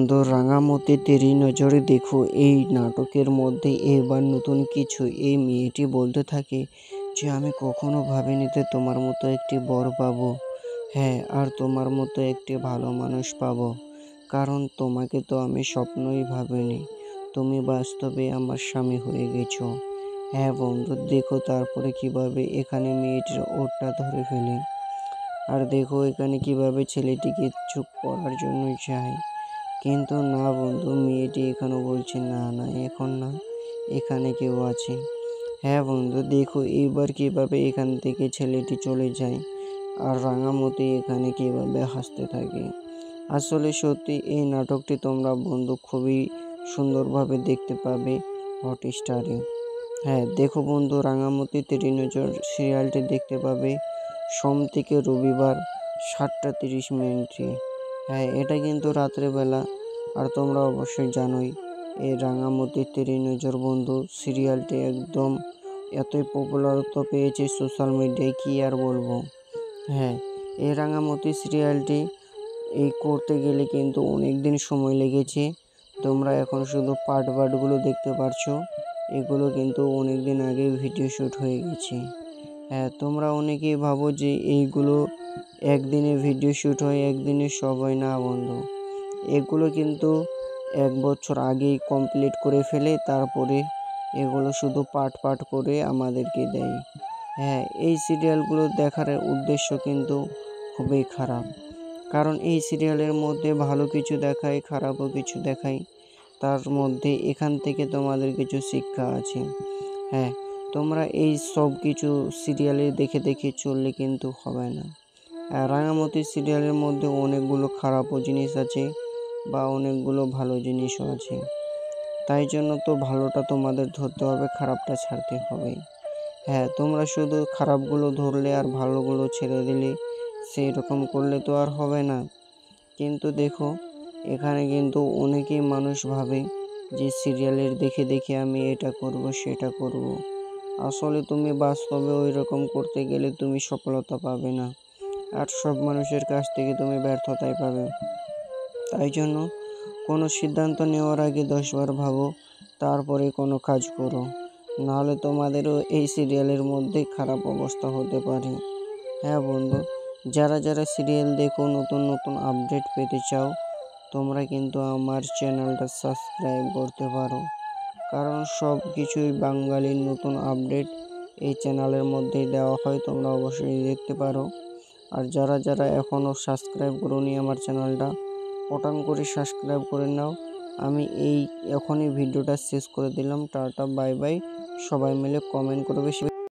বন্ধু রাঙামতি তেরি নজরে দেখো এই নাটকের মধ্যে এবার নতুন কিছু। এই মেয়েটি বলতে থাকে যে আমি কখনো ভাবিনি যে তোমার মতো একটি বর পাবো। হ্যাঁ, আর তোমার মতো একটি ভালো মানুষ পাবো, কারণ তোমাকে তো আমি স্বপ্নই ভাবিনি, তুমি বাস্তবে আমার স্বামী হয়ে গেছো। হ্যাঁ বন্ধু, দেখো তারপরে কিভাবে এখানে মেয়েটির ওড়টা ধরে ফেলে। আর দেখো এখানে কিভাবে ছেলেটিকে চুপ করার জন্য চায়, কিন্তু না বন্ধু, মেয়েটি এখানে বলছে না না, এখন না, এখানে কেউ আছে। হ্যাঁ বন্ধু, দেখো এইবার কিভাবে এখান থেকে ছেলেটি চলে যায়, আর রাঙামতি এখানে কিভাবে হাসতে থাকে। আসলে সত্যি এই নাটকটি তোমরা বন্ধু খুবই সুন্দরভাবে দেখতে পাবে হটস্টারে। হ্যাঁ দেখো বন্ধু, রাঙামতি তেরি নজর সিরিয়ালটি দেখতে পাবে সোম থেকে রবিবার 7টা 30 মিনিটে। হ্যাঁ, এটা কিন্তু রাত্রেবেলা। আর তোমরা অবশ্যই জানোই এই রাঙামতি তেরি নজর বন্ধু সিরিয়ালটি একদম এতই পপুলারতা পেয়েছে সোশ্যাল মিডিয়ায়, কি আর বলবো। হ্যাঁ, এই রাঙামতি সিরিয়ালটি এই করতে গেলে কিন্তু অনেক দিন সময় লেগেছে। তোমরা এখন শুধু পার্টগুলো দেখতে পারছো, এগুলো কিন্তু অনেক দিন আগে ভিডিও শ্যুট হয়ে গেছে। হ্যাঁ, তোমরা অনেকেই ভাবো যে এইগুলো একদিনে ভিডিও শ্যুট হয়, একদিনে সব হয় না বন্ধু। এগুলো কিন্তু 1 বছর আগেই কমপ্লিট করে ফেলে, তারপরে এগুলো শুধু পার্ট করে আমাদেরকে দেয়। হ্যাঁ, এই সিরিয়ালগুলো দেখার উদ্দেশ্য কিন্তু খুবই খারাপ, কারণ এই সিরিয়ালের মধ্যে ভালো কিছু দেখায়, খারাপও কিছু দেখায়। তার মধ্যে এখান থেকে তোমাদের কিছু শিক্ষা আছে। হ্যাঁ, তোমরা এই সব কিছু সিরিয়ালে দেখে দেখে চললে কিন্তু হবে না। রাঙামতি সিরিয়ালের মধ্যে অনেকগুলো খারাপও জিনিস আছে, বা অনেকগুলো ভালো জিনিসও আছে। তাই জন্য তো ভালোটা তোমাদের ধরতে হবে, খারাপটা ছাড়তে হবে। হ্যাঁ, তোমরা শুধু খারাপগুলো ধরলে আর ভালোগুলো ছেড়ে দিলে, সেই রকম করলে তো আর হবে না। কিন্তু দেখো এখানে কিন্তু অনেকেই মানুষ ভাবে যে সিরিয়ালের দেখে দেখে আমি এটা করব সেটা করব। আসলে তুমি বাস্তবে ওই রকম করতে গেলে তুমি সফলতা পাবে না, আর সব মানুষের কাছ থেকে তুমি ব্যর্থতাই পাবে। তাই জন্য কোনো সিদ্ধান্ত নেওয়ার আগে 10বার ভাবো, তারপরে কোনো কাজ করো, নাহলে তোমাদেরও এই সিরিয়ালের মধ্যে খারাপ অবস্থা হতে পারে। হ্যাঁ বন্ধু, যারা যারা সিরিয়াল দেখো, নতুন নতুন আপডেট পেতে চাও, তোমরা কিন্তু আমার চ্যানেলটা সাবস্ক্রাইব করতে পারো, কারণ সব কিছুই বাঙালির নতুন আপডেট এই চ্যানেলের মধ্যেই দেওয়া হয়, তোমরা অবশ্যই দেখতে পারো। আর যারা যারা এখনও সাবস্ক্রাইব করোনি আমার চ্যানেলটা, পটান করে সাবস্ক্রাইব করে নাও। আমি এখনই ভিডিওটা শেষ করে দিলাম। Tata, bye bye. সবাই মিলে কমেন্ট করে বেশি